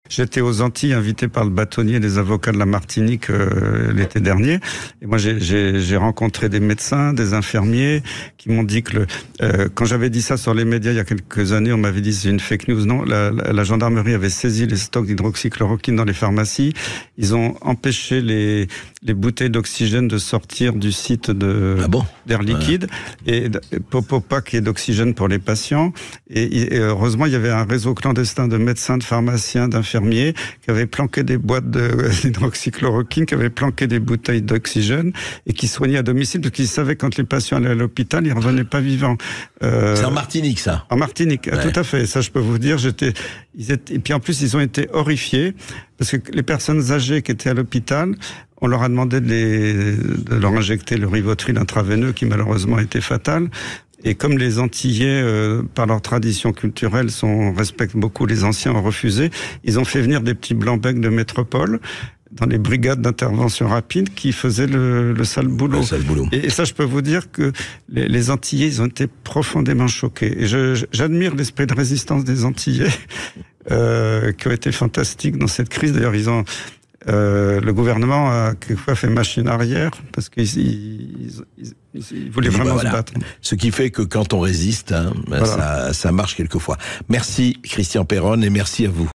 J'étais aux Antilles, invité par le bâtonnier des avocats de la Martinique l'été dernier. Et moi, j'ai rencontré des médecins, des infirmiers qui m'ont dit que quand j'avais dit ça sur les médias il y a quelques années, on m'avait dit c'est une fake news. Non, la gendarmerie avait saisi les stocks d'hydroxychloroquine dans les pharmacies. Ils ont empêché les bouteilles d'oxygène de sortir du site d'Air Liquide et Popopa qui est d'oxygène pour les patients. Et heureusement, il y avait un réseau clandestin de médecins, de pharmaciens, d'infirmiers qui avaient planqué des boîtes d'hydroxychloroquine, qui avaient planqué des bouteilles d'oxygène et qui soignaient à domicile parce qu'ils savaient quand les patients allaient à l'hôpital, ils revenaient pas vivants. C'est en Martinique, ça. En Martinique, tout à fait. Ça, je peux vous dire, et puis en plus, ils ont été horrifiés parce que les personnes âgées qui étaient à l'hôpital, on leur a demandé de leur injecter le Rivotril intraveineux qui malheureusement était fatal. Et comme les Antillais, par leur tradition culturelle, respectent beaucoup les anciens, ont refusé, ils ont fait venir des petits blancs-becs de métropole dans les brigades d'intervention rapide qui faisaient le sale boulot. Et ça, je peux vous dire que les Antillais, ils ont été profondément choqués. Et j'admire l'esprit de résistance des Antillais, qui ont été fantastiques dans cette crise. D'ailleurs, le gouvernement a quelquefois fait machine arrière parce qu'ils voulaient vraiment se battre. Ce qui fait que quand on résiste, ça marche quelquefois. Merci Christian Perronne et merci à vous.